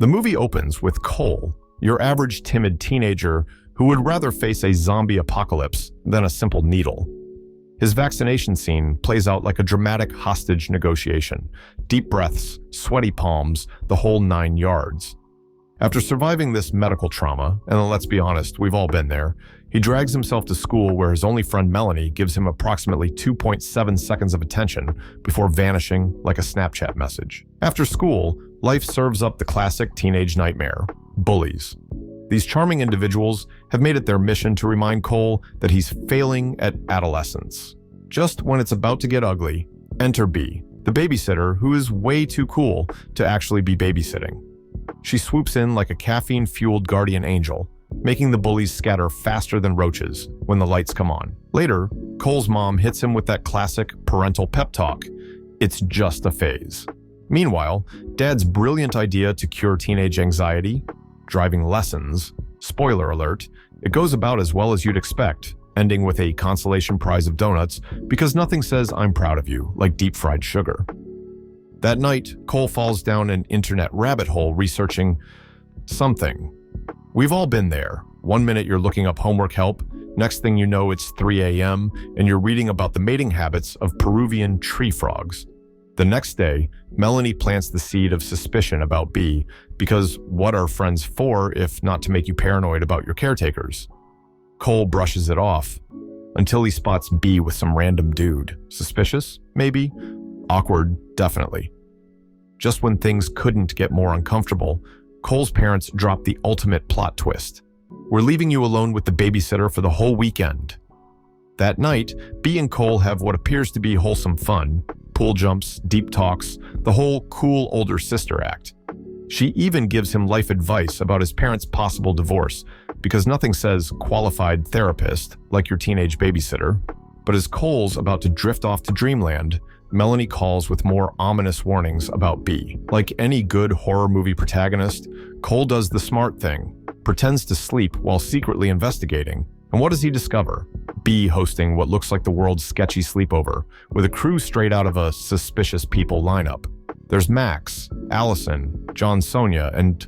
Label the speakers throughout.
Speaker 1: The movie opens with Cole, your average timid teenager who would rather face a zombie apocalypse than a simple needle. His vaccination scene plays out like a dramatic hostage negotiation. Deep breaths, sweaty palms, the whole 9 yards. After surviving this medical trauma, and let's be honest, we've all been there, he drags himself to school where his only friend Melanie gives him approximately 2.7 seconds of attention before vanishing like a Snapchat message. After school, life serves up the classic teenage nightmare: bullies. These charming individuals have made it their mission to remind Cole that he's failing at adolescence. Just when it's about to get ugly, enter B, the babysitter who is way too cool to actually be babysitting. She swoops in like a caffeine-fueled guardian angel, making the bullies scatter faster than roaches when the lights come on. Later, Cole's mom hits him with that classic parental pep talk: "It's just a phase." Meanwhile, Dad's brilliant idea to cure teenage anxiety, driving lessons, spoiler alert, it goes about as well as you'd expect, ending with a consolation prize of donuts because nothing says "I'm proud of you" like deep-fried sugar. That night, Cole falls down an internet rabbit hole researching something. We've all been there. One minute you're looking up homework help, next thing you know it's 3 a.m. and you're reading about the mating habits of Peruvian tree frogs. The next day, Melanie plants the seed of suspicion about B, because what are friends for if not to make you paranoid about your caretakers? Cole brushes it off, until he spots B with some random dude. Suspicious? Maybe. Awkward? Definitely. Just when things couldn't get more uncomfortable, Cole's parents drop the ultimate plot twist. "We're leaving you alone with the babysitter for the whole weekend." That night, B and Cole have what appears to be wholesome fun: pool jumps, deep talks, the whole cool older sister act. She even gives him life advice about his parents' possible divorce, because nothing says qualified therapist like your teenage babysitter. But as Cole's about to drift off to dreamland, Melanie calls with more ominous warnings about B. Like any good horror movie protagonist, Cole does the smart thing, pretends to sleep while secretly investigating. And what does he discover? B hosting what looks like the world's sketchy sleepover, with a crew straight out of a Suspicious People lineup. There's Max, Allison, John Sonia, and...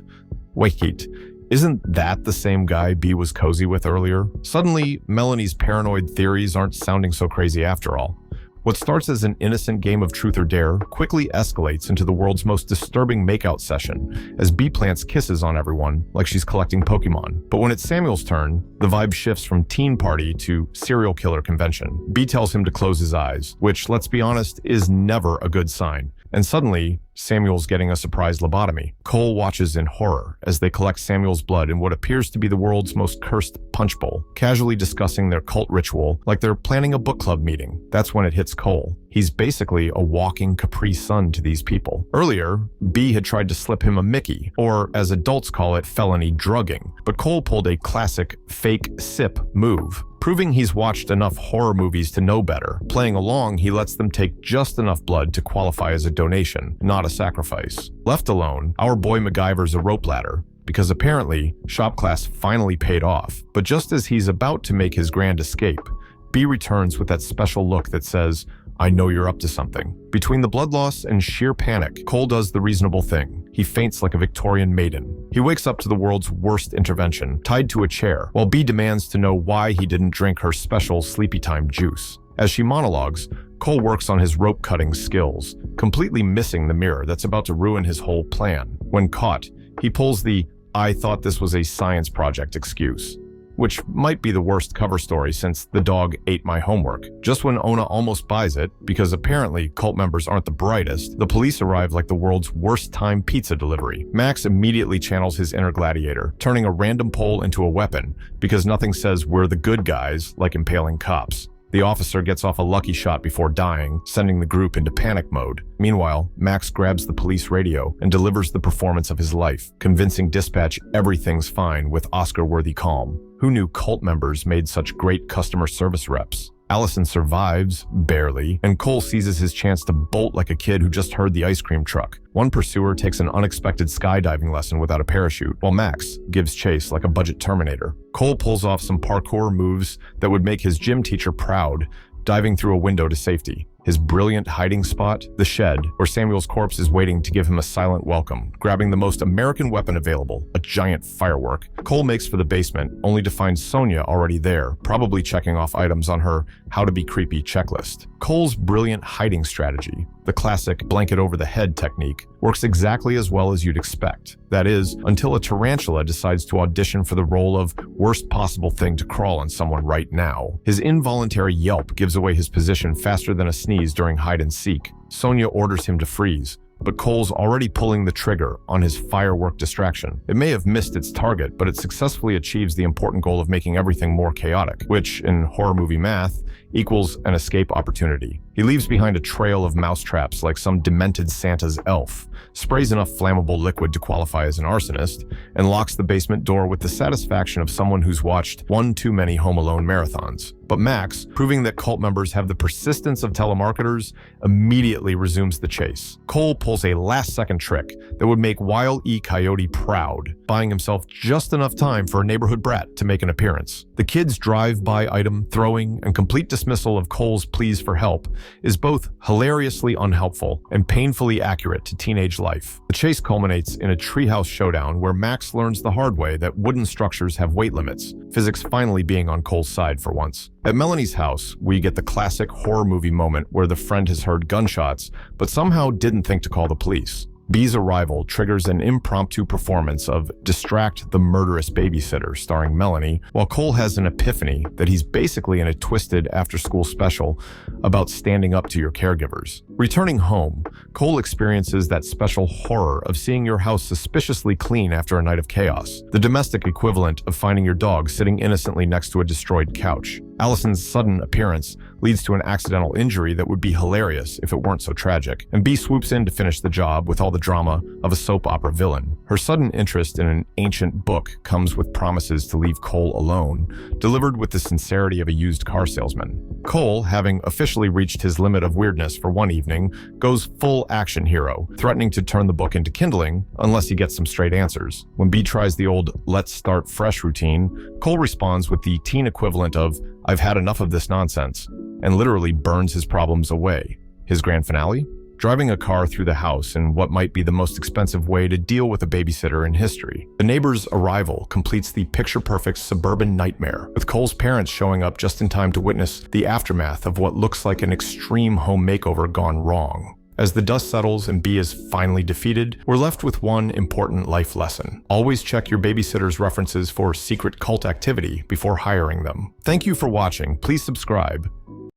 Speaker 1: wait, isn't that the same guy B was cozy with earlier? Suddenly, Melanie's paranoid theories aren't sounding so crazy after all. What starts as an innocent game of truth or dare quickly escalates into the world's most disturbing makeout session as B plants kisses on everyone like she's collecting Pokemon. But when it's Samuel's turn, the vibe shifts from teen party to serial killer convention. B tells him to close his eyes, which, let's be honest, is never a good sign. And suddenly, Samuel's getting a surprise lobotomy. Cole watches in horror as they collect Samuel's blood in what appears to be the world's most cursed punch bowl, casually discussing their cult ritual like they're planning a book club meeting. That's when it hits Cole. He's basically a walking Capri Sun to these people. Earlier, B had tried to slip him a Mickey, or as adults call it, felony drugging. But Cole pulled a classic fake sip move, proving he's watched enough horror movies to know better. Playing along, he lets them take just enough blood to qualify as a donation, not a sacrifice. Left alone, our boy MacGyver's a rope ladder, because apparently, shop class finally paid off. But just as he's about to make his grand escape, B returns with that special look that says, "I know you're up to something." Between the blood loss and sheer panic, Cole does the reasonable thing. He faints like a Victorian maiden. He wakes up to the world's worst intervention, tied to a chair, while B demands to know why he didn't drink her special sleepy time juice. As she monologues, Cole works on his rope-cutting skills, completely missing the mirror that's about to ruin his whole plan. When caught, he pulls the "I thought this was a science project" excuse, which might be the worst cover story since "the dog ate my homework." Just when Ona almost buys it, because apparently cult members aren't the brightest, the police arrive like the world's worst timed pizza delivery. Max immediately channels his inner gladiator, turning a random pole into a weapon, because nothing says "we're the good guys" like impaling cops. The officer gets off a lucky shot before dying, sending the group into panic mode. Meanwhile, Max grabs the police radio and delivers the performance of his life, convincing dispatch everything's fine with Oscar-worthy calm. Who knew cult members made such great customer service reps? Allison survives, barely, and Cole seizes his chance to bolt like a kid who just heard the ice cream truck. One pursuer takes an unexpected skydiving lesson without a parachute, while Max gives chase like a budget Terminator. Cole pulls off some parkour moves that would make his gym teacher proud, diving through a window to safety. His brilliant hiding spot? The shed, where Samuel's corpse is waiting to give him a silent welcome. Grabbing the most American weapon available, a giant firework, Cole makes for the basement, only to find Sonia already there, probably checking off items on her how to be creepy checklist. Cole's brilliant hiding strategy, the classic blanket over the head technique, works exactly as well as you'd expect. That is, until a tarantula decides to audition for the role of worst possible thing to crawl on someone right now. His involuntary yelp gives away his position faster than a sneeze during hide and seek. Sonia orders him to freeze, but Cole's already pulling the trigger on his firework distraction. It may have missed its target, but it successfully achieves the important goal of making everything more chaotic, which, in horror movie math, equals an escape opportunity. He leaves behind a trail of mousetraps like some demented Santa's elf, sprays enough flammable liquid to qualify as an arsonist, and locks the basement door with the satisfaction of someone who's watched one too many Home Alone marathons. But Max, proving that cult members have the persistence of telemarketers, immediately resumes the chase. Cole pulls a last-second trick that would make Wile E. Coyote proud, buying himself just enough time for a neighborhood brat to make an appearance. The kid's drive-by item throwing and complete dismissal of Cole's pleas for help is both hilariously unhelpful and painfully accurate to teenage life. The chase culminates in a treehouse showdown where Max learns the hard way that wooden structures have weight limits, physics finally being on Cole's side for once. At Melanie's house, we get the classic horror movie moment where the friend has heard gunshots, but somehow didn't think to call the police. B's arrival triggers an impromptu performance of Distract the Murderous Babysitter starring Melanie, while Cole has an epiphany that he's basically in a twisted after-school special about standing up to your caregivers. Returning home, Cole experiences that special horror of seeing your house suspiciously clean after a night of chaos, the domestic equivalent of finding your dog sitting innocently next to a destroyed couch. Allison's sudden appearance leads to an accidental injury that would be hilarious if it weren't so tragic, and B swoops in to finish the job with all the drama of a soap opera villain. Her sudden interest in an ancient book comes with promises to leave Cole alone, delivered with the sincerity of a used car salesman. Cole, having officially reached his limit of weirdness for one evening, goes full action hero, threatening to turn the book into kindling unless he gets some straight answers. When B tries the old "let's start fresh" routine, Cole responds with the teen equivalent of "I've had enough of this nonsense," and literally burns his problems away. His grand finale? Driving a car through the house in what might be the most expensive way to deal with a babysitter in history. The neighbor's arrival completes the picture-perfect suburban nightmare, with Cole's parents showing up just in time to witness the aftermath of what looks like an extreme home makeover gone wrong. As the dust settles and B is finally defeated, we're left with one important life lesson. Always check your babysitter's references for secret cult activity before hiring them. Thank you for watching. Please subscribe.